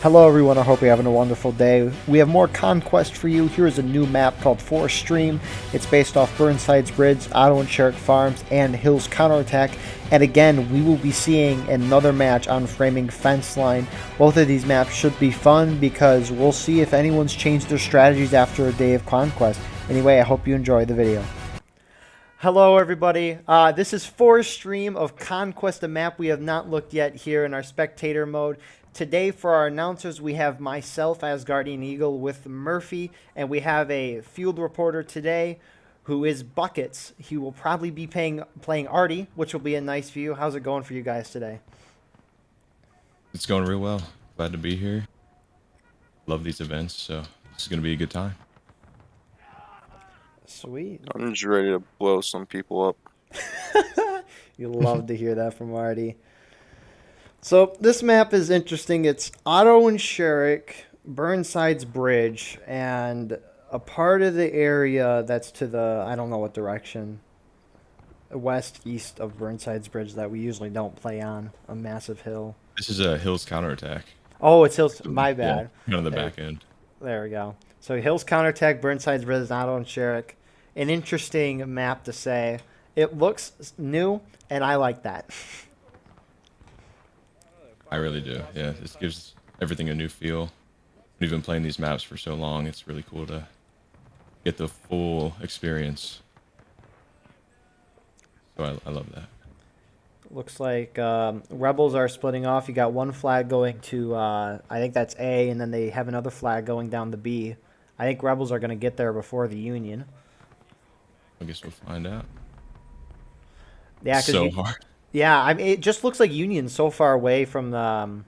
Hello everyone, I hope you're having a wonderful day. We have more Conquest for you. Here's a new map called Forest Stream. It's based off Burnside's Bridge, Otto and Sherrick Farms, and Hill's Counterattack. And again, we will be seeing another match on Framing Fence Line. Both of these maps should be fun because we'll see if anyone's changed their strategies after a day of Conquest. Anyway, I hope you enjoy the video. Hello everybody, this is Forest Stream of Conquest, a map we have not looked yet here in our spectator mode. Today for our announcers we have myself as Guardian Eagle with Murphy, and we have a field reporter today who is Buckets. He will probably be playing Artie, which will be a nice view. How's it going for you guys today? It's going real well. Glad to be here. Love these events, so this is going to be a good time. Sweet. I'm just ready to blow some people up. You love to hear that from Artie. So this map is interesting. It's Otto and Sherrick, Burnside's Bridge, and a part of the area that's to the, I don't know what direction, west, east of Burnside's Bridge that we usually don't play on, a massive hill. This is a Hill's Counterattack. Oh, it's Hill's, my bad. Yeah, on the back end. There we go. So Hill's Counterattack, Burnside's Bridge, Otto and Sherrick. An interesting map to say. It looks new, and I like that. I really do. Yeah, this gives everything a new feel. We've been playing these maps for so long, it's really cool to get the full experience. So I love that. Looks like Rebels are splitting off. You got one flag going to, I think that's A, and then they have another flag going down to B. I think Rebels are going to get there before the Union. I guess we'll find out. Yeah, so hard. Yeah, I mean, it just looks like Union's so far away from the,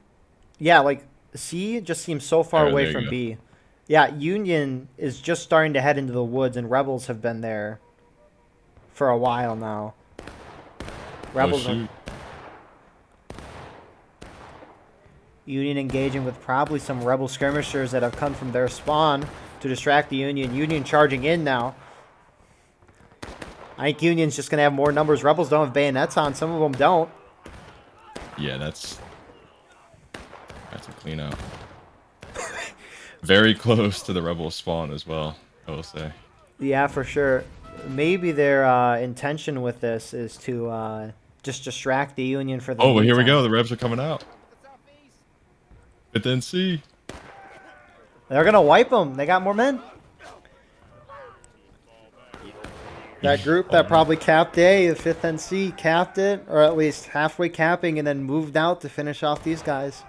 yeah, like C just seems so far away from B. Yeah, Union is just starting to head into the woods, and Rebels have been there for a while now. Rebels are... Union engaging with probably some Rebel skirmishers that have come from their spawn to distract the Union. Union charging in now. I think Union's just going to have more numbers. Rebels don't have bayonets on. Some of them don't. Yeah, that's a clean out. Very close to the Rebel spawn as well, I will say. Yeah, for sure. Maybe their intention with this is to just distract the Union for the well, here we go. The Rebs are coming out. But then C. They're going to wipe them. They got more men. That group that probably capped A, the 5th NC, capped it, or at least halfway capping, and then moved out to finish off these guys.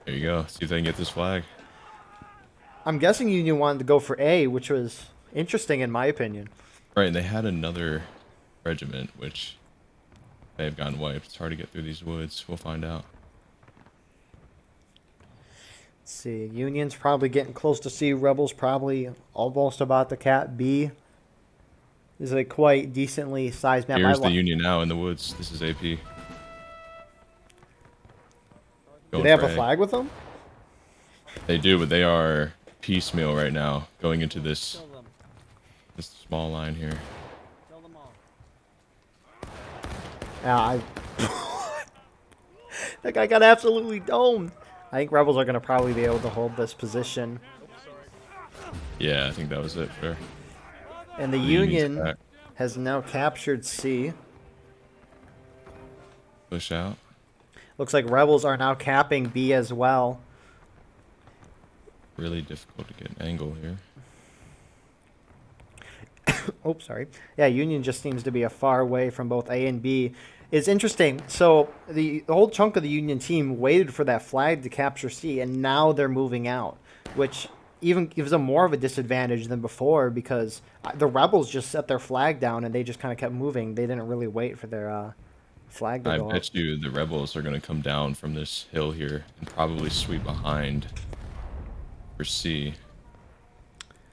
There you go. See if they can get this flag. I'm guessing Union wanted to go for A, which was interesting in my opinion. Right, and they had another regiment, which they have gotten wiped. It's hard to get through these woods. We'll find out. Let's see. Union's probably getting close to C. Rebels probably almost about to cap B. This is a quite decently sized map. Here's the Union now in the woods. This is AP. Do they have a flag with them? They do, but they are piecemeal right now, going into this small line here. Yeah, that guy got absolutely domed. I think Rebels are going to probably be able to hold this position. Yeah, I think that was it for. And the Union has now captured C. Push out. Looks like Rebels are now capping B as well. Really difficult to get an angle here. Oh, sorry. Yeah, Union just seems to be a far away from both A and B. It's interesting. So the whole chunk of the Union team waited for that flag to capture C, and now they're moving out, which even gives them more of a disadvantage than before because the Rebels just set their flag down and they just kind of kept moving. They didn't really wait for their flag to go up. I bet you the Rebels are going to come down from this hill here and probably sweep behind for C.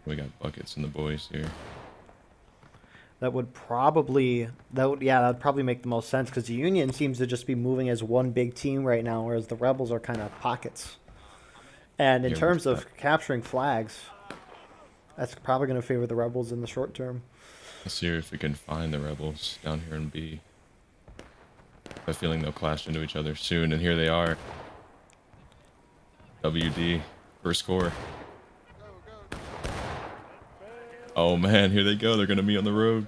We got Buckets and the boys here. That would probably make the most sense because the Union seems to just be moving as one big team right now, whereas the Rebels are kind of pockets. And in terms of capturing flags, that's probably going to favor the Rebels in the short term. Let's see if we can find the Rebels down here in B. I have a feeling they'll clash into each other soon, and here they are. WD, first corps. Oh man, here they go. They're gonna be on the road.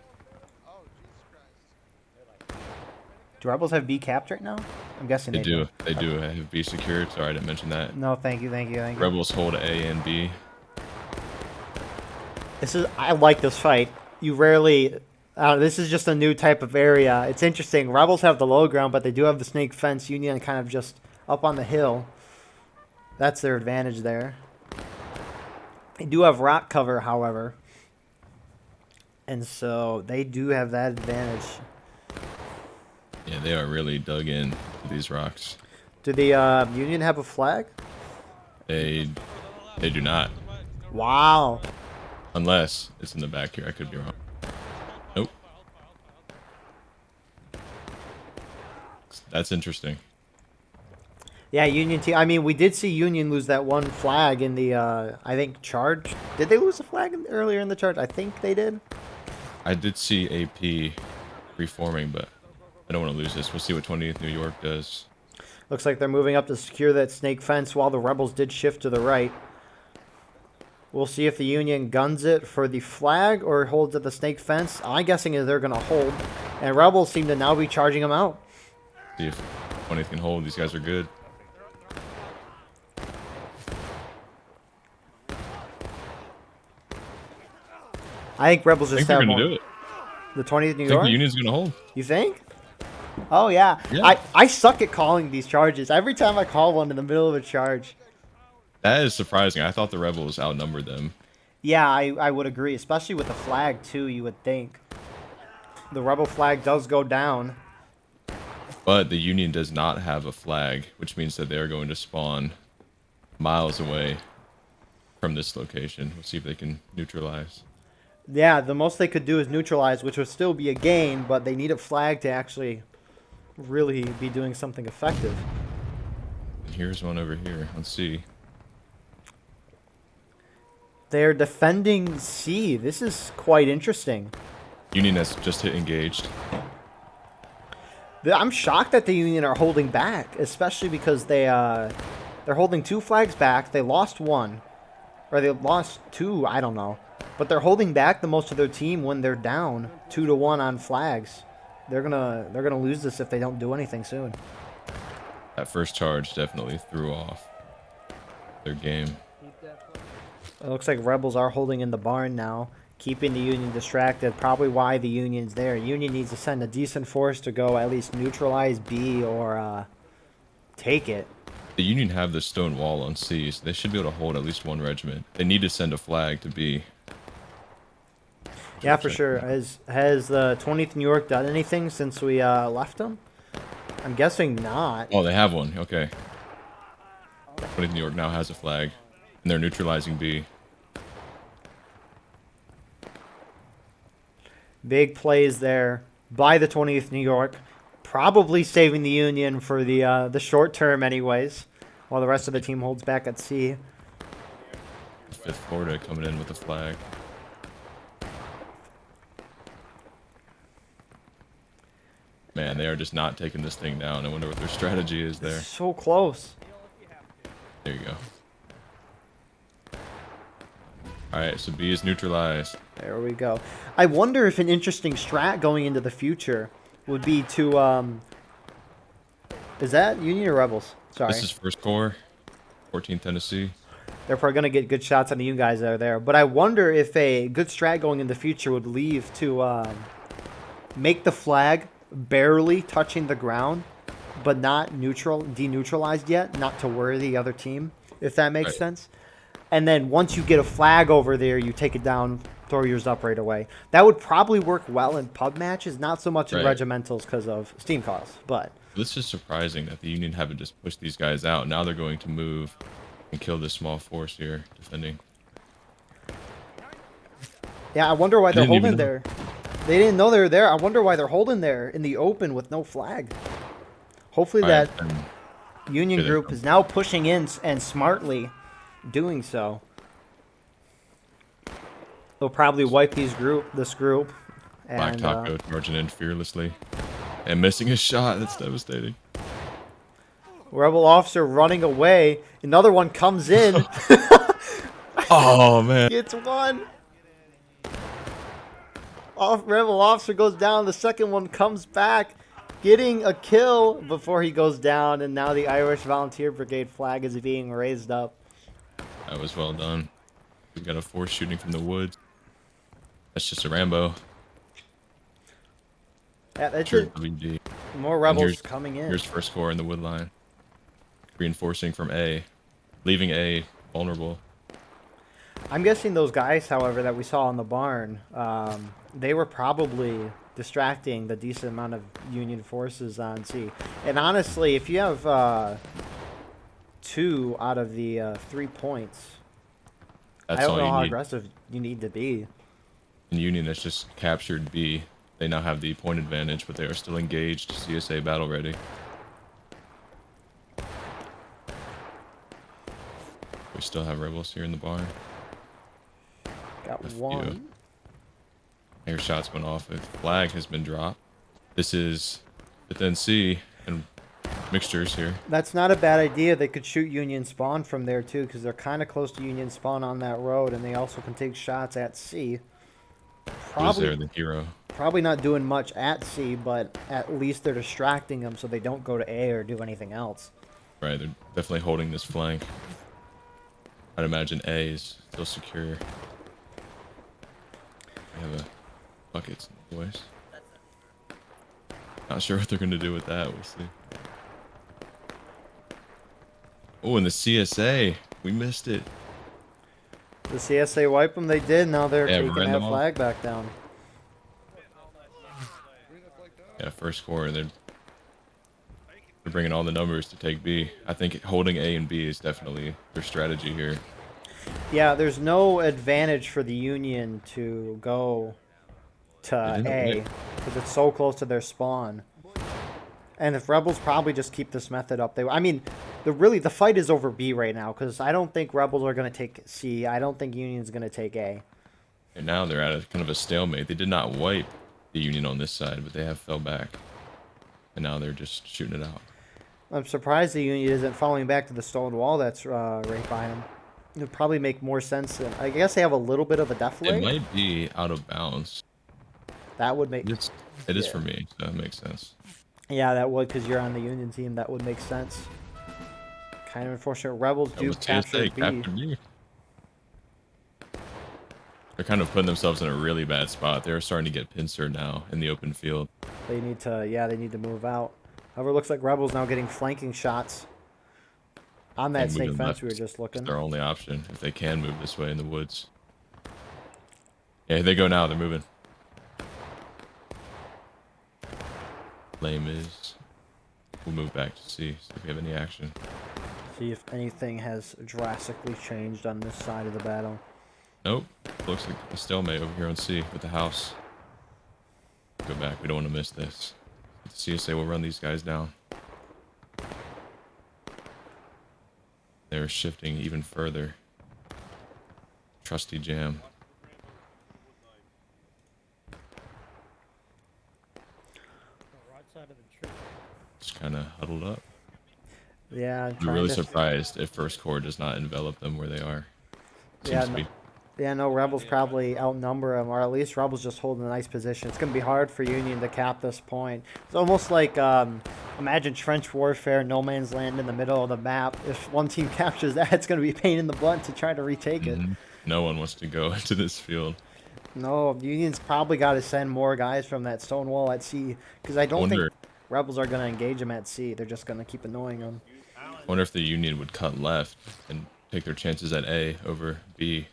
Do rebels have B capped right now? I'm guessing They they do. They do. I have B secured. Sorry, I didn't mention that. No, thank you, thank you, thank you. Rebels hold A and B. I like this fight. You rarely. This is just a new type of area. It's interesting. Rebels have the low ground, but they do have the snake fence. Union kind of just up on the hill. That's their advantage there. They do have rock cover, however. And so they do have that advantage. Yeah, they are really dug in to these rocks. Do the Union have a flag? They do not. Wow. Unless it's in the back here. I could be wrong. Nope. That's interesting. Yeah, Union team. I mean, we did see Union lose that one flag in the, I think, charge. Did they lose a flag earlier in the charge? I think they did. I did see AP reforming, but I don't want to lose this. We'll see what 20th New York does. Looks like they're moving up to secure that snake fence while the rebels did shift to the right. We'll see if the Union guns it for the flag or holds at the snake fence. I'm guessing they're going to hold. And rebels seem to now be charging them out. See if 20th can hold. These guys are good. I think rebels I just think they're have going to one. do it. The 20th New I think York? the Union's going to hold. You think? Oh, yeah. Yeah. I suck at calling these charges. Every time I call one in the middle of a charge. That is surprising. I thought the Rebels outnumbered them. Yeah, I would agree. Especially with the flag, too, you would think. The rebel flag does go down. But the Union does not have a flag, which means that they're going to spawn miles away from this location. We'll see if they can neutralize. Yeah, the most they could do is neutralize, which would still be a gain, but they need a flag to actually really be doing something effective. And here's one over here on C. They're defending C. This is quite interesting. Union has just hit engaged. I'm shocked that the Union are holding back, especially because they're holding 2 flags back. They lost 1, or they lost 2. I don't know, but they're holding back the most of their team when they're down 2-1 on flags. They're gonna lose this if they don't do anything soon. That first charge definitely threw off their game. It looks like rebels are holding in the barn now, keeping the Union distracted. Probably why the Union's there. Union needs to send a decent force to go at least neutralize B or take it. The Union have the stone wall on C, so they should be able to hold at least 1 regiment. They need to send a flag to B. Yeah, for sure. Has the 20th New York done anything since we left them? I'm guessing not. Oh, they have one. Okay. 20th New York now has a flag, and they're neutralizing B. Big plays there by the 20th New York, probably saving the Union for the short term anyways, while the rest of the team holds back at C. 5th Florida coming in with a flag. Man, they are just not taking this thing down. I wonder what their strategy is there. So close. There you go. Alright, so B is neutralized. There we go. I wonder if an interesting strat going into the future would be to is that Union or Rebels? Sorry. This is 1st Corps, 14th Tennessee. They're probably going to get good shots on you guys that are there. But I wonder if a good strat going in the future would leave to make the flag barely touching the ground, but not deneutralized yet, not to worry the other team, if that makes sense. And then once you get a flag over there, you take it down, throw yours up right away. That would probably work well in pub matches, not so much in regimentals because of steam costs. But this is surprising that the Union haven't just pushed these guys out. Now they're going to move and kill this small force here defending. Yeah, I wonder why they're holding there. They didn't know they were there. I wonder why they're holding there in the open with no flag. Hopefully that Union group is now pushing in and smartly doing so. They'll probably wipe this group. Black Taco charging in fearlessly and missing his shot. That's devastating. Rebel officer running away. Another one comes in. Oh man. Gets one. Rebel officer goes down. The second one comes back, getting a kill before he goes down. And now the Irish Volunteer Brigade flag is being raised up. That was well done. We got a force shooting from the woods. That's just a Rambo. Yeah, that's Sure, it. WD. More rebels coming in. Here's first corps in the wood line. Reinforcing from A. Leaving A vulnerable. I'm guessing those guys, however, that we saw in the barn, they were probably distracting the decent amount of Union forces on C. And honestly, if you have 2 out of the 3 points, That's I don't all know you how need. aggressive you need to be. In Union that's just captured B. They now have the point advantage, but they are still engaged. CSA battle ready. We still have rebels here in the barn. Got A few. one. Air shots went off. A flag has been dropped. This is within C and mixtures here. That's not a bad idea. They could shoot Union spawn from there too, because they're kind of close to Union spawn on that road, and they also can take shots at C. Who's there, the hero? Probably not doing much at C, but at least they're distracting them so they don't go to A or do anything else. Right, they're definitely holding this flank. I'd imagine A is still secure. We have a buckets in the boys. Not sure what they're gonna do with that. We'll see. Oh, and the CSA, we missed it. The CSA wipe them. They did. Now they're Yeah, taking ran that them off. flag back down. Yeah, first corps. They're bringing all the numbers to take B. I think holding A and B is definitely their strategy here. Yeah, there's no advantage for the Union to go to A because it's so close to their spawn. And if Rebels probably just keep this method up, I mean, the fight is over B right now because I don't think Rebels are going to take C. I don't think Union's going to take A. And now they're at a kind of a stalemate. They did not wipe the Union on this side, but they have fell back. And now they're just shooting it out. I'm surprised the Union isn't falling back to the stone wall that's right by them. It would probably make more sense. I guess they have a little bit of a deflate. It might be out of bounds. That would make... It is for me, so that makes sense. Yeah, that would, because you're on the Union team. That would make sense. Kind of unfortunate. Rebels do capture B. They're kind of putting themselves in a really bad spot. They're starting to get pincered now in the open field. They need to move out. However, it looks like Rebels now getting flanking shots on that same fence we were just looking. It's their only option if they can move this way in the woods. Yeah, they go now. They're moving. Lame is. We'll move back to see if we have any action. See if anything has drastically changed on this side of the battle. Nope. Looks like a stalemate over here on C with the house. Go back. We don't want to miss this. The CSA will run these guys down. They're shifting even further. Trusty jam. Just kind of huddled up. Yeah, I'm really surprised if First Corps does not envelop them where they are. Seems to be. Yeah, no, Rebels probably outnumber them, or at least Rebels just holding a nice position. It's going to be hard for Union to cap this point. It's almost like, imagine trench warfare, no man's land in the middle of the map. If one team captures that, it's going to be a pain in the butt to try to retake it. No one wants to go into this field. No, Union's probably got to send more guys from that stone wall at C, because I don't think Rebels are going to engage them at C. They're just going to keep annoying them. I wonder if the Union would cut left and take their chances at A over B.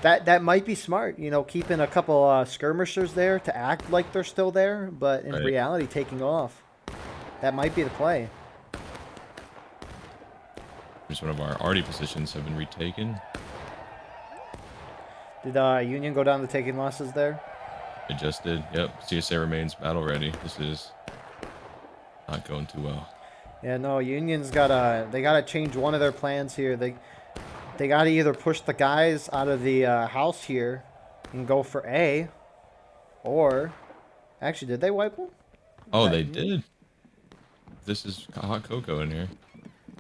That might be smart, you know, keeping a couple skirmishers there to act like they're still there, but in reality taking off. That might be the play. Just one of our arty positions have been retaken. Did Union go down to taking losses there? It just did. Yep. CSA remains battle ready. This is not going too well. Yeah, no, Union's gotta change one of their plans here. They gotta either push the guys out of the house here and go for A, or actually, did they wipe them? Oh, they did. This is hot cocoa in here.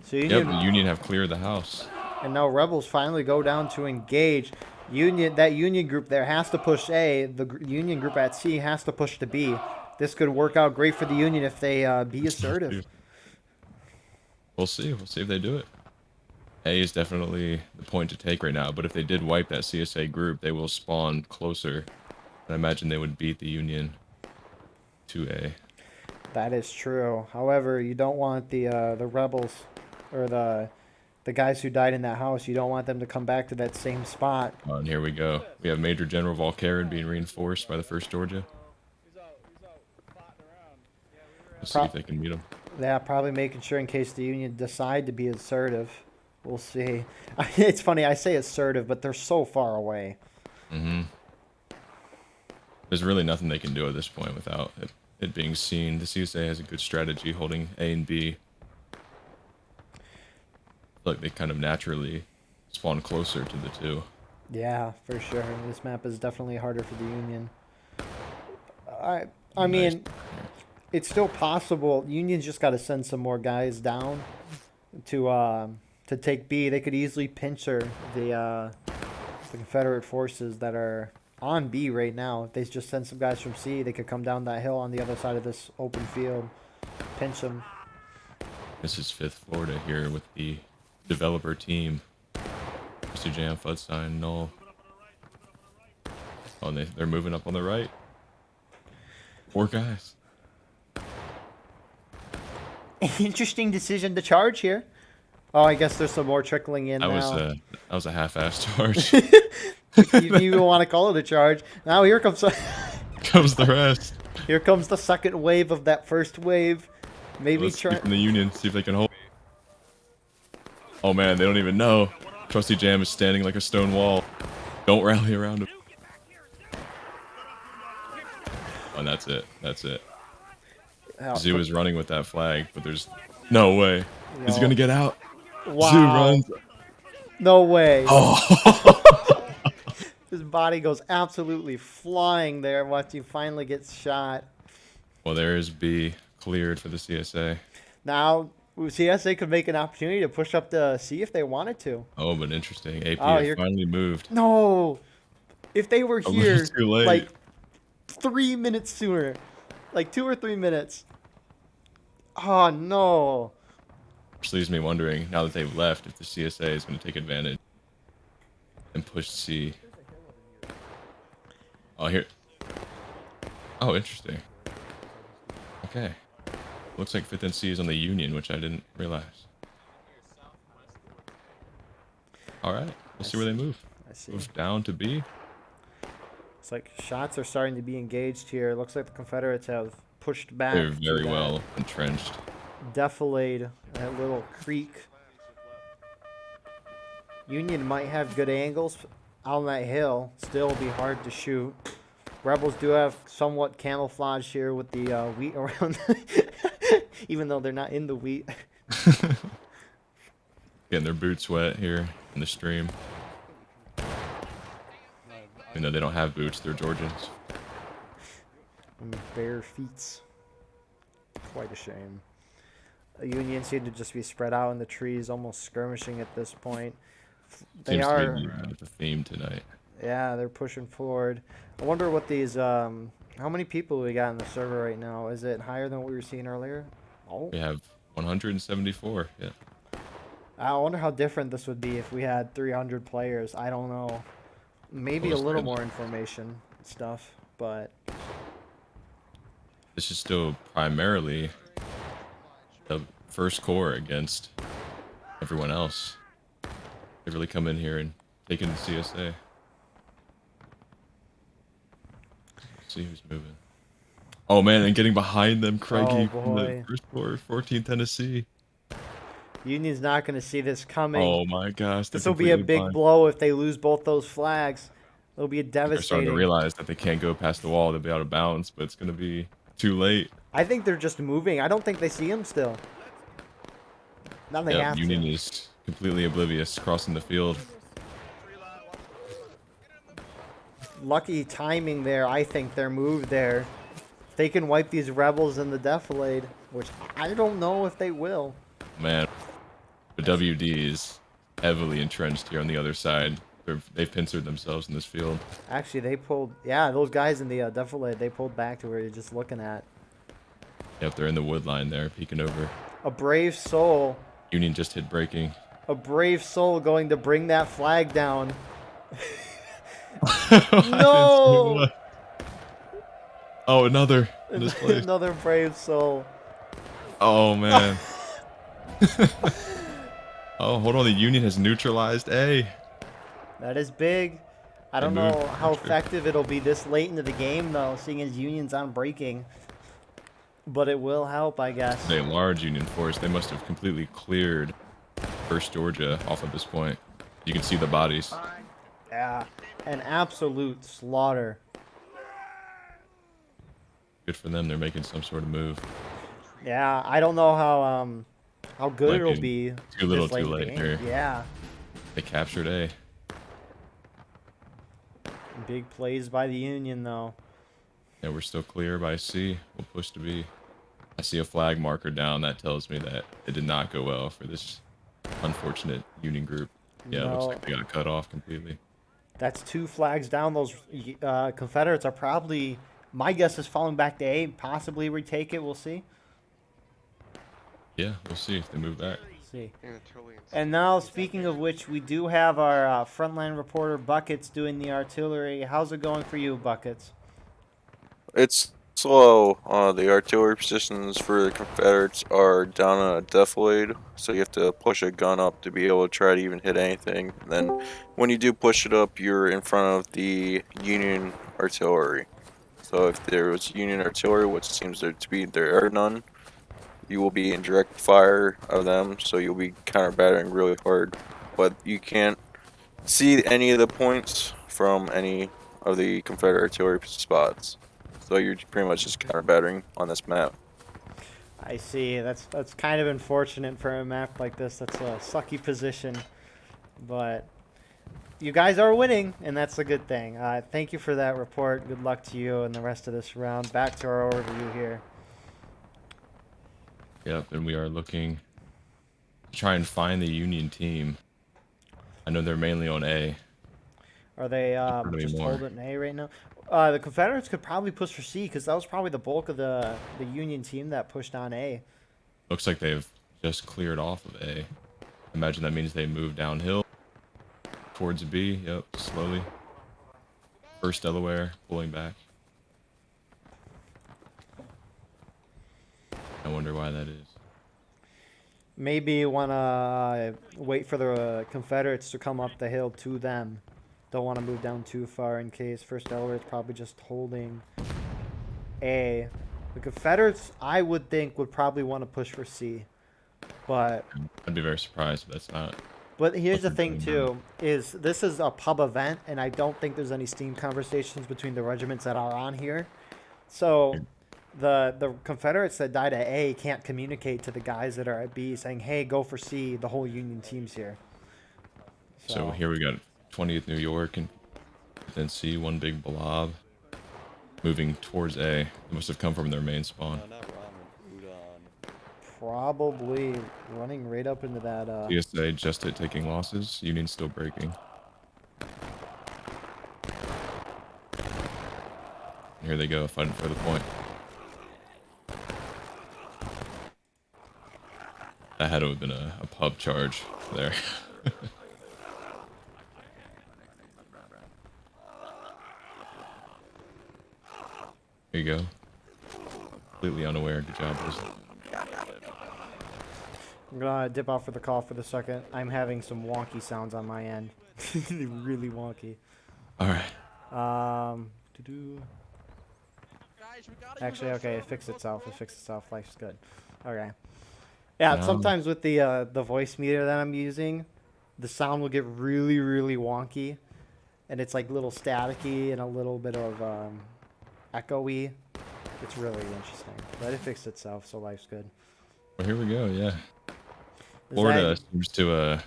So Yep, Union, the Union have cleared the house. and now Rebels finally go down to engage. That Union group there has to push A. The Union group at C has to push to B. This could work out great for the Union if they be assertive. We'll see. We'll see if they do it. A is definitely the point to take right now, but if they did wipe that CSA group, they will spawn closer. And I imagine they would beat the Union to A. That is true. However, you don't want the rebels or the guys who died in that house. You don't want them to come back to that same spot. And here we go. We have Major General Volkaren being reinforced by the 1st Georgia. Let's see if they can meet him. Yeah, probably making sure in case the Union decide to be assertive. We'll see. It's funny, I say assertive, but they're so far away. Mm-hmm. There's really nothing they can do at this point without it being seen. The CSA has a good strategy holding A and B. Like they kind of naturally spawn closer to the two. Yeah, for sure. This map is definitely harder for the Union. I mean, it's still possible. Union's just got to send some more guys down to take B. They could easily pincer the Confederate forces that are on B right now. If they just send some guys from C, they could come down that hill on the other side of this open field, pinch them. This is 5th Florida here with the developer team. Mr. Jam, Fudstein, Null. Oh, and they're moving up on the right. 4 guys. Interesting decision to charge here. Oh, I guess there's some more trickling in That now. was a half-assed charge. You even want to call it a charge. Now here comes Comes the rest. here comes the second wave of that first wave. Maybe Let's try. keep in the Union, see if they can hold. Oh man, they don't even know. Trusty Jam is standing like a stone wall. Don't rally around him. Oh, and that's it. That's it. Zoo is running with that flag, but there's no way. Is he gonna get out? Wow. Zoo runs. No way. Oh. His body goes absolutely flying there once he finally gets shot. Well, there is B cleared for the CSA. Now, CSA could make an opportunity to push up to C if they wanted to. Oh, but interesting. AP Oh, has finally moved. No. If they were A here little too late. like 3 minutes sooner, like 2 or 3 minutes. Oh, no. Which leaves me wondering, now that they've left, if the CSA is going to take advantage and push C. Oh, here. Oh, interesting. Okay. Looks like 5th and C is on the Union, which I didn't realize. Alright, we'll see where they move. I see. Move down to B. It's like shots are starting to be engaged here. It looks like the Confederates have pushed back. They're to very that well entrenched. defilade, that little creek. Union might have good angles on that hill. Still be hard to shoot. Rebels do have somewhat camouflage here with the wheat around, even though they're not in the wheat. Getting their boots wet here in the stream. Even though they don't have boots, they're Georgians. Bare feet. Quite a shame. The Union seem to just be spread out in the trees, almost skirmishing at this point. They Seems are, to be the theme tonight. yeah, they're pushing forward. I wonder what these, how many people we got in the server right now? Is it higher than what we were seeing earlier? Oh. We have 174. Yeah. I wonder how different this would be if we had 300 players. I don't know. Maybe a little more information and stuff, but This is still primarily the first corps against everyone else. They really come in here and take in the CSA. Let's see who's moving. Oh man, and getting behind them, Craigie from the boy. first corps, 14 Tennessee. Union's not going to see this coming. Oh my gosh, they're This will be a completely big blind. blow if they lose both those flags. It'll be a They're starting devastating. to realize that they can't go past the wall. They'll be out of bounds, but it's going to be too late. I think they're just moving. I don't think they see him still. Now they Yeah, have Union to. is completely oblivious, crossing the field. Lucky timing there. I think their move there. If they can wipe these rebels in the defilade, which I don't know if they will. Man, But WD is heavily entrenched here on the other side. They've pincered themselves in this field. Actually, they pulled. Yeah, those guys in the defilade, they pulled back to where you're just looking at. Yep, they're in the wood line there, peeking over. A brave soul. Union just hit breaking. A brave soul going to bring that flag down. I No! didn't see what. Oh, another in this place. Another brave soul. Oh man. Oh, hold on. The Union has neutralized A. That is big. I don't moved know how faster. effective it'll be this late into the game, though, seeing as Union's on breaking. But it will help, I guess. A large Union force. They must have completely cleared First Georgia off at this point. You can see the bodies. Yeah, an absolute slaughter. Good for them. They're making some sort of move. Yeah, I don't know how good Might it'll be be. too little, this late too in the late game. here. Yeah, They captured A. big plays by the Union, though. Yeah, we're still clear by C. We'll push to B. I see a flag marker down. That tells me that it did not go well for this unfortunate Union group. Yeah, it looks No. like they got cut off completely. That's 2 flags down. Those Confederates are probably, my guess is falling back to A, possibly retake it. We'll see. Yeah, we'll see if they move back. See. And now, speaking of which, we do have our frontline reporter Buckets doing the artillery. How's it going for you, Buckets? It's slow. The artillery positions for the Confederates are down on a defilade, so you have to push a gun up to be able to try to even hit anything. And then when you do push it up, you're in front of the Union artillery. So if there was Union artillery, which seems there to be, there are none, you will be in direct fire of them, so you'll be counter battering really hard. But you can't see any of the points from any of the Confederate artillery spots. So you're pretty much just counter battering on this map. I see. That's kind of unfortunate for a map like this. That's a sucky position, but you guys are winning, and that's a good thing. Thank you for that report. Good luck to you and the rest of this round. Back to our overview here. Yep, and we are looking to try and find the Union team. I know they're mainly on A. Are they Probably just more. holding A right now? The Confederates could probably push for C because that was probably the bulk of the Union team that pushed on A. Looks like they've just cleared off of A. Imagine that means they moved downhill towards B. Yep, slowly. First Delaware pulling back. I wonder why that is. Maybe you want to wait for the Confederates to come up the hill to them. Don't want to move down too far in case First Delaware is probably just holding A. The Confederates, I would think, would probably want to push for C. But I'd be very surprised if that's not. here's the What they're thing doing too, is this is a pub event, and I don't think there's any Steam conversations between the regiments that are on here. So the Confederates that died at A can't communicate to the guys that are at B saying, hey, go for C, the whole Union team's here. So here we got 20th New York and then C, one big blob moving towards A. It must have come from their main spawn. Probably running right up into that. CSA just at taking losses. Union still breaking. Here they go, fighting for the point. That had to have been a pub charge there. Here you go. Completely unaware. Good job, boys. I'm gonna dip out for the call for the second. I'm having some wonky sounds on my end. Really wonky. All right. To-do. Actually, okay, it fixed itself. It fixed itself. Life's good. Okay. Yeah, sometimes with the voice meter that I'm using, the sound will get really, really wonky, and it's like a little staticky and a little bit of echoey. It's really interesting, but it fixed itself, so life's good. Well, here we go. Yeah. Is Florida that- seems to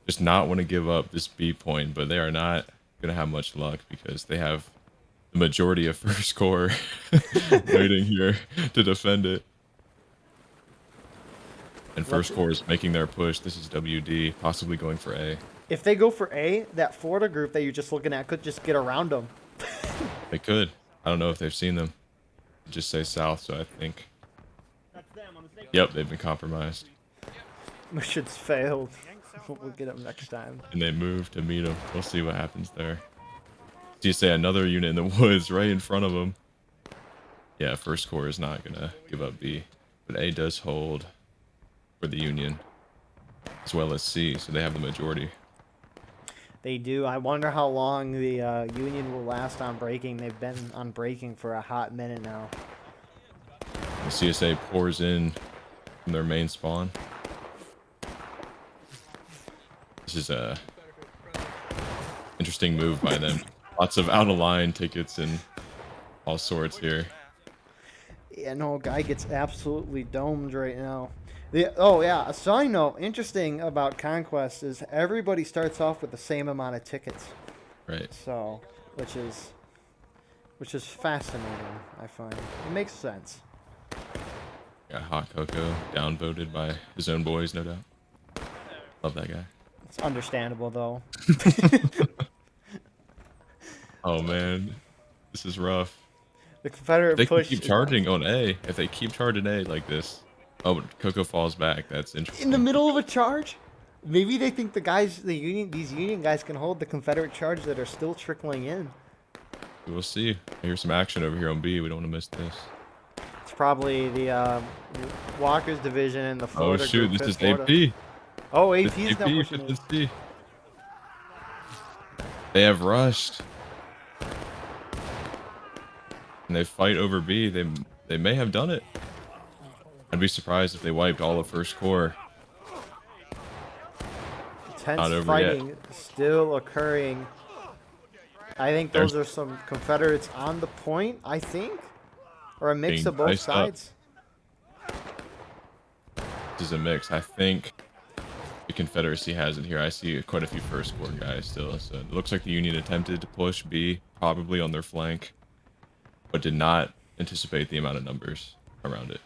just not want to give up this B point, but they are not going to have much luck because they have the majority of First Corps waiting here to defend it. And First Corps is making their push. This is WD, possibly going for A. If they go for A, that Florida group that you're just looking at could just get around them. They could. I don't know if they've seen them. They just say south, so I think. Yep, they've been compromised. Mission's failed. We'll get them next time. And they move to meet them. We'll see what happens there. So you say another unit in the woods right in front of them. Yeah, First Corps is not going to give up B. But A does hold for the Union, as well as C, so they have the majority. They do. I wonder how long the Union will last on breaking. They've been on breaking for a hot minute now. The CSA pours in from their main spawn. This is a interesting move by them. Lots of out-of-line tickets and all sorts here. Yeah, no, guy gets absolutely domed right now. Oh, yeah, a side note, interesting about Conquest is everybody starts off with the same amount of tickets. Right. So, which is fascinating, I find. It makes sense. Got Hot Cocoa downvoted by his own boys, no doubt. Love that guy. It's understandable, though. Oh, man. This is rough. The Confederate They can push keep charging on A. If they keep charging A like this. Oh, but Coco falls back. That's interesting. in the middle of a charge. Maybe they think these Union guys can hold the Confederate charge that are still trickling in. We'll see. I hear some action over here on B. We don't want to miss this. It's probably the Walker's division and the Florida Oh, shoot. group, This is Florida. AP. Oh, This AP's is not AP, pushing it. 5th C. They have rushed. And they fight over B. They may have done it. I'd be surprised if they wiped all of First Corps. Not Tense over fighting still occurring. I think those are some Confederates on the point, I think. Or a mix Being of both diced up. sides. This is a mix. I think the Confederacy has it here. I see quite a few First Corps guys still. So it looks like the Union attempted to push B, probably on their flank, but did not anticipate the amount of numbers around it.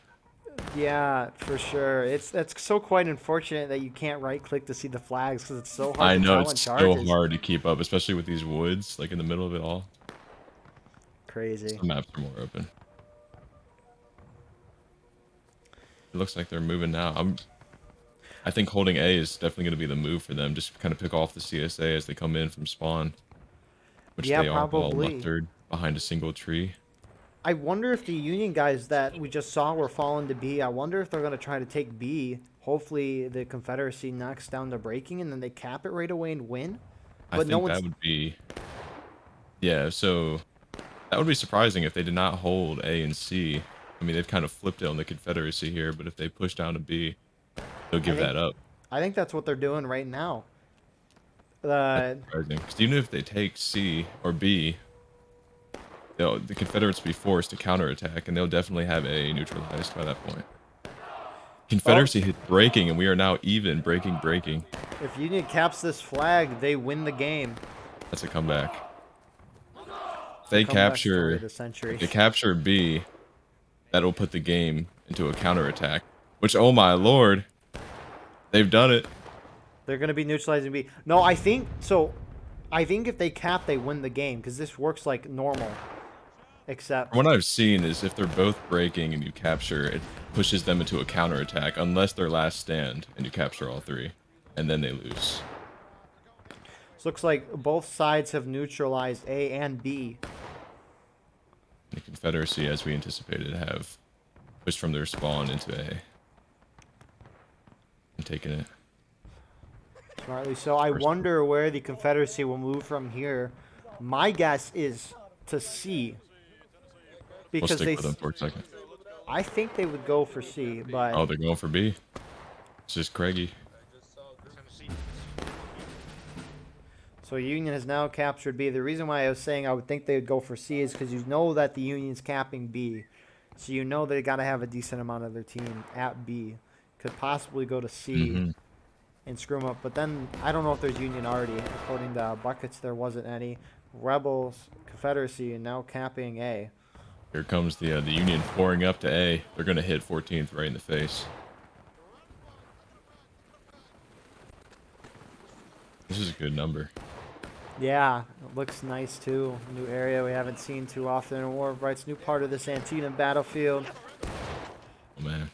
Yeah, for sure. That's so quite unfortunate that you can't right-click to see the flags because it's so hard I to know tell in it's charges. so hard to keep up, especially with these woods, like in the middle of it all. Crazy. The maps are more open. It looks like they're moving now. I think holding A is definitely going to be the move for them. Just kind of pick off the CSA as they come in from spawn, which Yeah, they are all probably. mustered behind a single tree. I wonder if the Union guys that we just saw were falling to B. I wonder if they're going to try to take B. Hopefully the Confederacy knocks down the breaking and then they cap it right away and win. I think that would be... Yeah, so that would be surprising if they did not hold A and C. I mean, they've kind of flipped it on the Confederacy here, but if they push down to B, they'll give that up. I think that's what they're doing right now. That's surprising. 'Cause even if they take C or B, the Confederates will be forced to counterattack, and they'll definitely have A neutralized by that point. Confederacy hit breaking, and we are now even breaking. If Union caps this flag, they win the game. That's a comeback. If they Comeback story capture, of the century. if they capture B, that'll put the game into a counterattack. Which, oh my lord, they've done it. They're going to be neutralizing B. No, I think so. I think if they cap, they win the game because this works like normal. Except What I've seen is if they're both breaking and you capture, it pushes them into a counterattack unless they're last stand and you capture all three, and then they lose. it looks like both sides have neutralized A and B. The Confederacy, as we anticipated, have pushed from their spawn into A and taken it. Smartly so. I wonder where the Confederacy will move from here. My guess is to C. We'll Because stick with them for a second. I think they would go for C, but Oh, they're going for B. It's just Craigie. so Union has now captured B. The reason why I was saying I would think they would go for C is because you know that the Union's capping B, so you know they got to have a decent amount of their team at B. Could possibly go to C and screw them up, but then I don't know if there's Union already. According to Buckets, there wasn't any. Rebels, Confederacy, and now capping A. Here comes the Union pouring up to A. They're going to hit 14th right in the face. This is a good number. Yeah, it looks nice too. New area we haven't seen too often in War of Rights. New part of this Antietam battlefield. Oh man.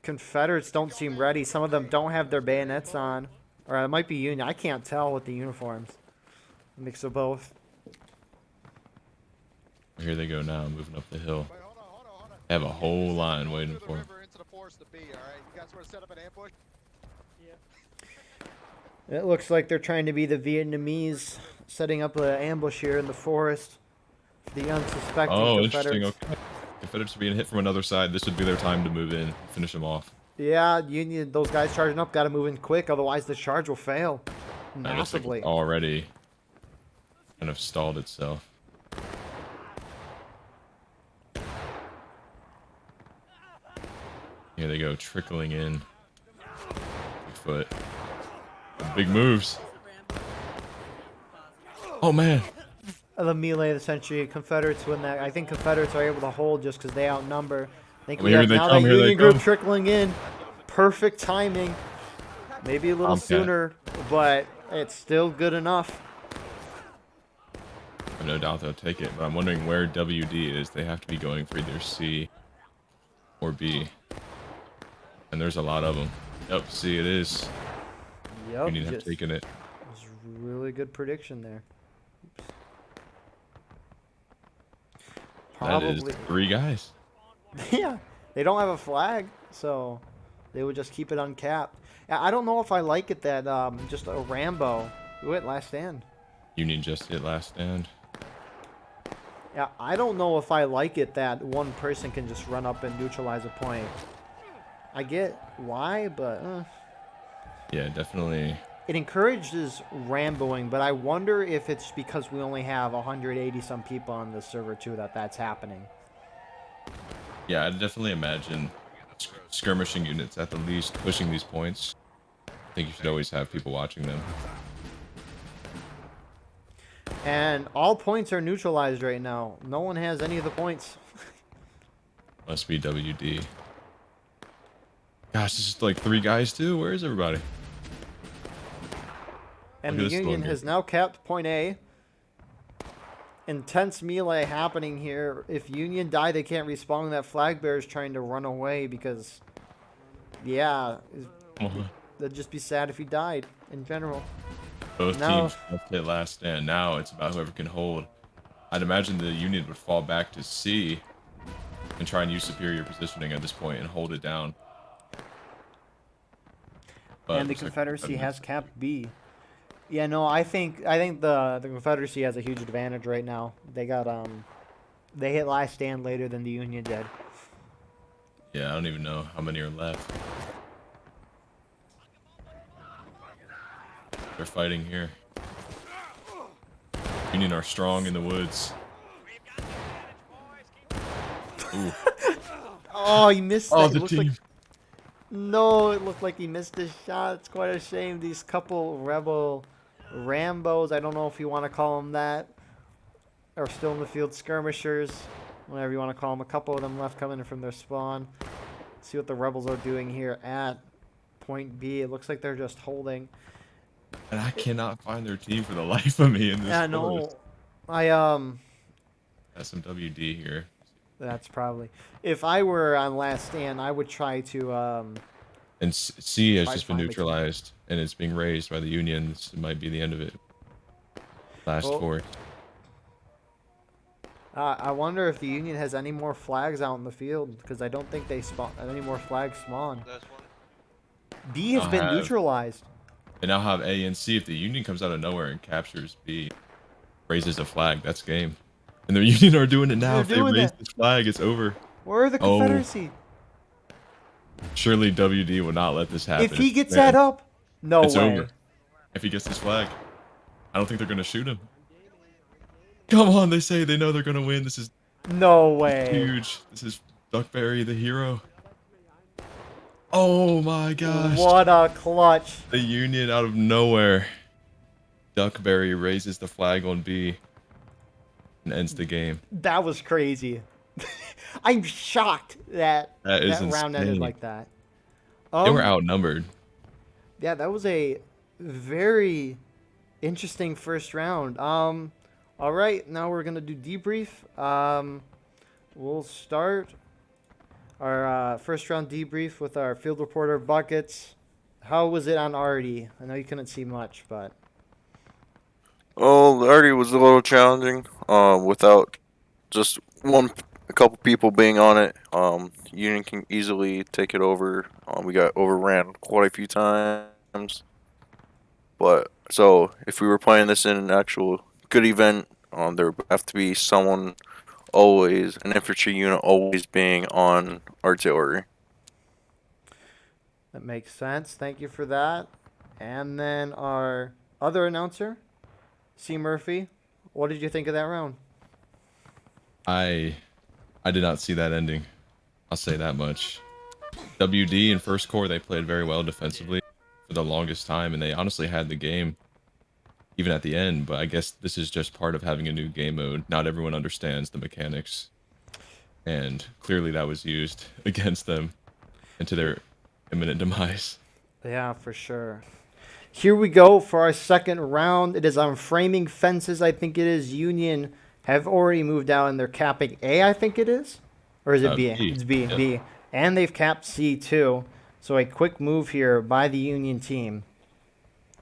Confederates don't seem ready. Some of them don't have their bayonets on. Or it might be Union. I can't tell with the uniforms. A mix of both. Here they go now, moving up the hill. They have a whole line waiting for them. It looks like they're trying to be the Vietnamese, setting up an ambush here in the forest. For the unsuspecting Oh, Confederates. interesting. Okay. Confederates are being hit from another side. This would be their time to move in, finish them off. Yeah, Union. Those guys charging up got to move in quick, otherwise the charge will fail It looks like massively. it's already kind of stalled itself. Here they go, trickling in. Bigfoot. Big moves. Oh man. The melee of the century. Confederates win that. I think Confederates are able to hold just because they outnumber. I think we Here have they now come, that here they Union group come. trickling in. Perfect timing. Maybe a little Tomcat. sooner, but it's still good enough. I have no doubt they'll take it, but I'm wondering where WD is. They have to be going for either C or B. And there's a lot of them. Yep, C it is. Yep, Union have just taken it. was really good prediction there. Oops. That is 3 guys. Yeah, they don't have a flag, so they would just keep it uncapped. I don't know if I like it that just a Rambo. Who hit last stand? Union just hit last stand. Yeah, I don't know if I like it that one person can just run up and neutralize a point. I get why, but Yeah, definitely. it encourages Ramboing, but I wonder if it's because we only have 180 some people on the server too that's happening. Yeah, I definitely imagine skirmishing units at the least pushing these points. I think you should always have people watching them. And all points are neutralized right now. No one has any of the points. Must be WD. Gosh, this is like 3 guys too. Where is everybody? And Look the at this Union one has here. now capped point A. Intense melee happening here. If Union die, they can't respawn. That flag bearer is trying to run away because, yeah, that'd just be sad if he died in general. Both Now- teams just hit last stand. Now it's about whoever can hold. I'd imagine the Union would fall back to C and try and use superior positioning at this point and hold it down. But And the looks like Confederacy Confederates- has capped B. Yeah, no, I think the Confederacy has a huge advantage right now. They got they hit last stand later than the Union did. Yeah, I don't even know how many are left. They're fighting here. Union are strong in the woods. Ooh. Oh, he missed that. Oh, It the looks team. like no, it looked like he missed his shot. It's quite a shame. These couple rebel Rambos, I don't know if you want to call them that, are still in the field. Skirmishers, whatever you want to call them. A couple of them left coming in from their spawn. See what the rebels are doing here at point B. It looks like they're just holding. And I cannot find their team for the life of me in this Yeah, forest. no. I Got some WD here. that's probably if I were on last stand, I would try to And C has Try just to been find the team. neutralized, and it's being raised by the Union. This might be the end of it. Last Oh. 4. I wonder if the Union has any more flags out in the field because I don't think they spawn any more flags spawn. B has I'll been have- neutralized. They now have A and C. If the Union comes out of nowhere and captures B, raises a flag, that's game. And the Union are doing it now. They're If they doing raise that. this flag, it's over. Where are the Oh. Confederacy? Surely WD will not let this happen. If he gets Man, that up, no it's way. over. If he gets this flag, I don't think they're gonna shoot him. Come on, they say they know they're gonna win. This is No way. huge. This is Duckberry, the hero. Oh my gosh. What a clutch. The Union out of nowhere. Duckberry raises the flag on B and ends the game. That was crazy. I'm shocked that That is round ended insane. like that. They were outnumbered. Yeah, that was a very interesting first round. All right, now we're gonna do debrief. We'll start our first round debrief with our field reporter buckets. How was it on Artie? I know you couldn't see much, but Well, the Artie was a little challenging. Without just a couple people being on it, Union can easily take it over. We got overran quite a few times. But so if we were playing this in an actual good event, there would have to be someone always, an infantry unit always being on artillery. that makes sense. Thank you for that. And then our other announcer, CMurphy. What did you think of that round? I did not see that ending. I'll say that much. WD in first corps, they played very well defensively for the longest time, and they honestly had the game even at the end. But I guess this is just part of having a new game mode. Not everyone understands the mechanics, and clearly that was used against them and to their imminent demise. Yeah, for sure. Here we go for our second round. It is on framing fences. I think it is. Union have already moved out and they're capping A, I think it is. Or is it B? B. It's B. Yeah. B. And they've capped C too. So a quick move here by the Union team.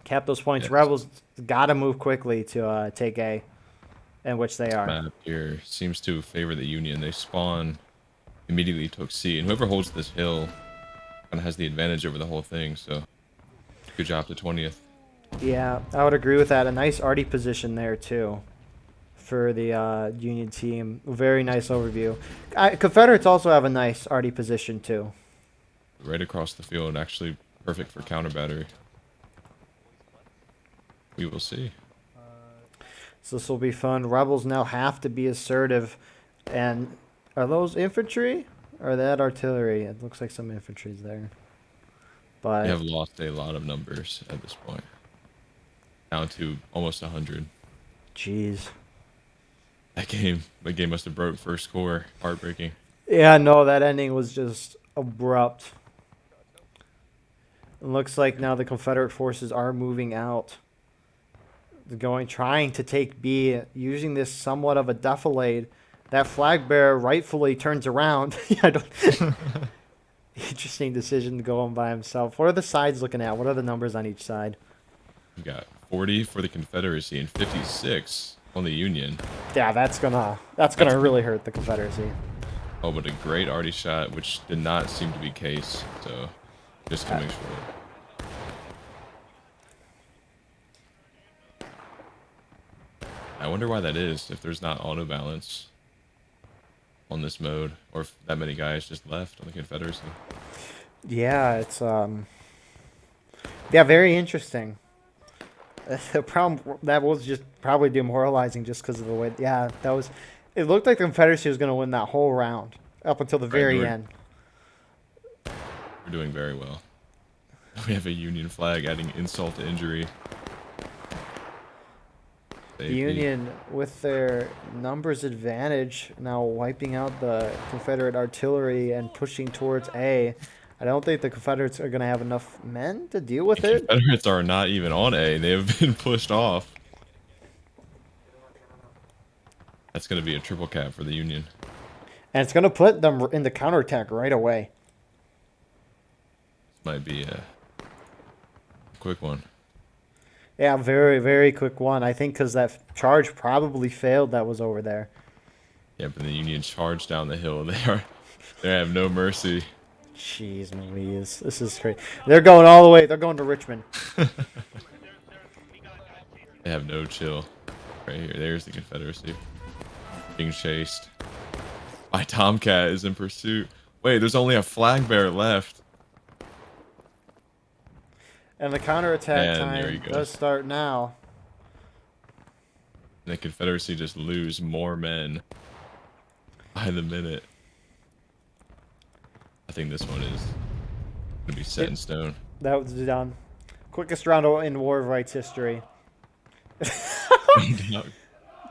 Cap those points. Yes. Rebels got to move quickly to take A, in which they are. Map here seems to favor the Union. They spawn, immediately took C, and whoever holds this hill kind of has the advantage over the whole thing. So good job to 20th. Yeah, I would agree with that. A nice arty position there too for the Union team. Very nice overview. Confederates also have a nice arty position too. Right across the field, actually perfect for counter battery. We will see. So this will be fun. Rebels now have to be assertive. And are those infantry? Or that artillery? It looks like some infantry's there. But They have lost a lot of numbers at this point. Down to almost 100. jeez. That game must have broke first corps. Heartbreaking. Yeah, no, that ending was just abrupt. It looks like now the Confederate forces are moving out. They're trying to take B, using this somewhat of a defilade. That flag bearer rightfully turns around. I don't. Interesting decision to go on by himself. What are the sides looking at? What are the numbers on each side? We got 40 for the Confederacy and 56 on the Union. Yeah, that's gonna really hurt the Confederacy. Oh, but a great arty shot, which did not seem to be case. So just coming short. I wonder why that is, if there's not auto balance on this mode, or if that many guys just left on the Confederacy. Yeah, it's very interesting. The problem that was just probably demoralizing just because of the way. Yeah, that was. It looked like the Confederacy was going to win that whole round up until the very end. We're doing very well. We have a Union flag adding insult to injury. The Union, with their numbers advantage, now wiping out the Confederate artillery and pushing towards A. I don't think the Confederates are going to have enough men to deal with it. Confederates are not even on A. They have been pushed off. That's going to be a triple cap for the Union. And it's going to put them in the counterattack right away. Might be a quick one. Yeah, very, very quick one. I think because that charge probably failed that was over there. Yeah, but the Union charged down the hill. They have no mercy. Jeez Louise. This is crazy. They're going all the way. They're going to Richmond. They have no chill. Right here. There's the Confederacy. Being chased. My Tomcat is in pursuit. Wait, there's only a flag bearer left. And the counterattack And there he time goes. does start now. And the Confederacy just lose more men by the minute. I think this one is going to be set in stone. That was done. Quickest round in War of Rights history.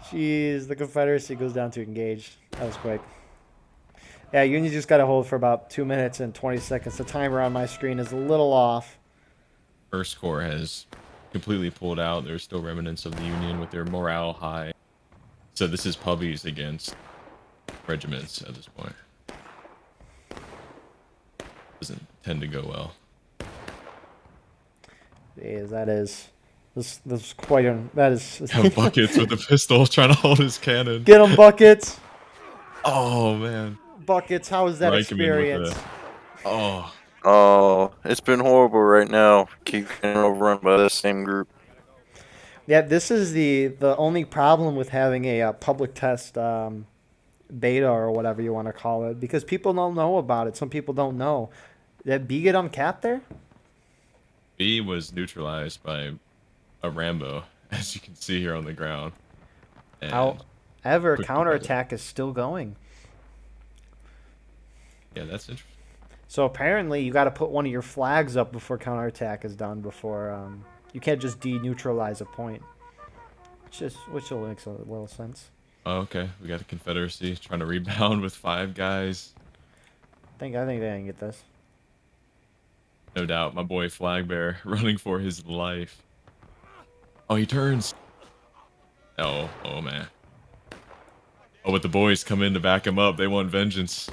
Jeez, the Confederacy goes down to engaged. That was quick. Yeah, Union just got to hold for about 2 minutes and 20 seconds. The timer on my screen is a little off. First Corps has completely pulled out. There's still remnants of the Union with their morale high. So this is puppies against regiments at this point. Doesn't tend to go well. Jeez, that is. This is quite a. That is. Buckets with a pistol trying to hold his cannon. Get him, Buckets! Oh, man. Buckets, how was that Strike him in with experience? Oh. Oh, it's been horrible right now. Keep getting overrun by the same group. Yeah, this is the only problem with having a public test beta or whatever you want to call it, because people don't know about it. Some people don't know. Did B get uncapped there? B was neutralized by a Rambo, as you can see here on the ground. And However, quick counterattack is still going. Yeah, that's interesting. So apparently you got to put one of your flags up before counterattack is done. Before you can't just deneutralize a point. Which will make a little sense. Oh, okay, we got the Confederacy trying to rebound with 5 guys. I think they can get this. No doubt, my boy Flagbear running for his life. Oh, he turns. Oh man. Oh, but the boys come in to back him up. They want vengeance.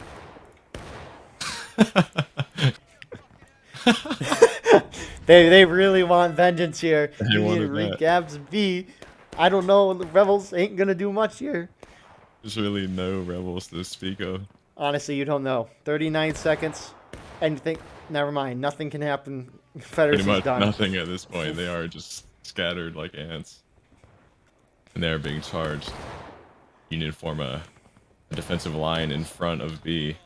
They really want vengeance here. They You need wanted to that. recabs B. I don't know. The rebels ain't gonna do much here. There's really no rebels to speak of. Honestly, you don't know. 39 seconds, and you think, never mind. Nothing can happen. Confederacy's Pretty much done. nothing at this point. They are just scattered like ants. And they're being charged. Union form a defensive line in front of B.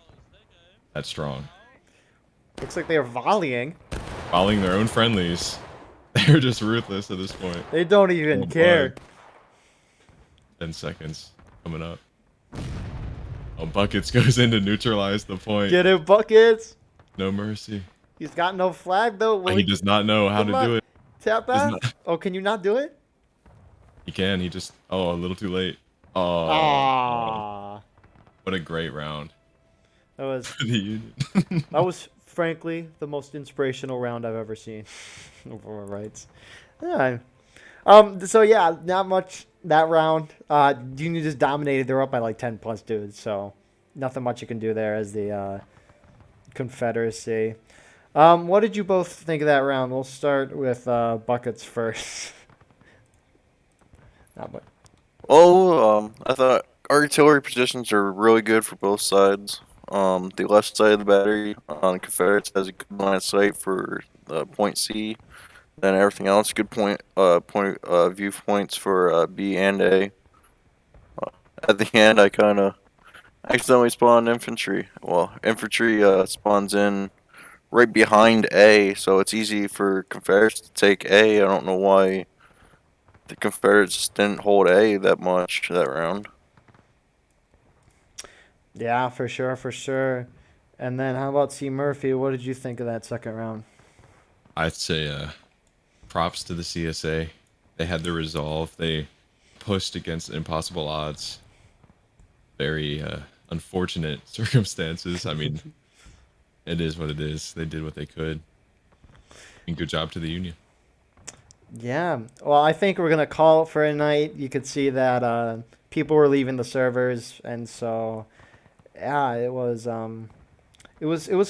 That's strong. Looks like they are volleying. Following their own friendlies. They're just ruthless at this point. They don't even Oh, care. boy. 10 seconds coming up. Oh, Buckets goes in to neutralize the point. Get it, Buckets. No mercy. He's got no flag though. He does not know how to do it. Tap Does out. not- Oh, can you not do it? He can. He just. Oh, a little too late. Oh. Ah, What a great round. that was For the Union. frankly the most inspirational round I've ever seen. For my rights. Yeah. So yeah, not much that round. Union just dominated. They're up by like 10 plus dudes. So nothing much you can do there as the Confederacy. What did you both think of that round? We'll start with Buckets first. Not much. Oh, I thought artillery positions are really good for both sides. The left side of the battery on Confederates has a good line of sight for point C. Then everything else, good viewpoints for B and A. At the end, I kind of accidentally spawned infantry. Well, infantry spawns in right behind A, so it's easy for Confederates to take A. I don't know why the Confederates didn't hold A that much that round. Yeah, for sure. And then how about CMurphy? What did you think of that second round? I'd say props to the CSA. They had the resolve. They pushed against impossible odds. Very unfortunate circumstances. I mean, it is what it is. They did what they could. And good job to the Union. Yeah. Well, I think we're gonna call it for a night. You could see that people were leaving the servers, and so yeah, it was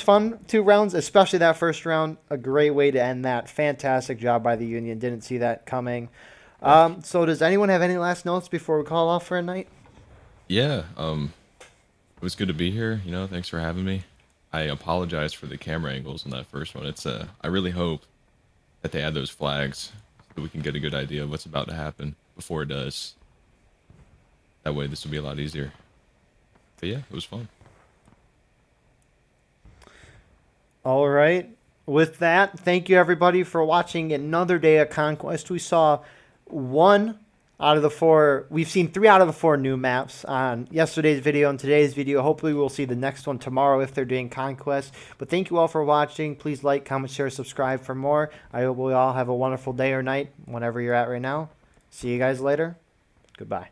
fun. 2 rounds, especially that first round. A great way to end that. Fantastic job by the Union. Didn't see that coming. So does anyone have any last notes before we call off for a night? Yeah, it was good to be here. Thanks for having me. I apologize for the camera angles on that first one. I really hope that they add those flags so we can get a good idea of what's about to happen before it does. That way this will be a lot easier. But yeah, it was fun. All right. With that, thank you everybody for watching another day of Conquest. We saw 1 out of the 4. We've seen 3 out of the 4 new maps on yesterday's video and today's video. Hopefully we'll see the next one tomorrow if they're doing Conquest. But thank you all for watching. Please like, comment, share, subscribe for more. I hope we all have a wonderful day or night, whenever you're at right now. See you guys later. Goodbye.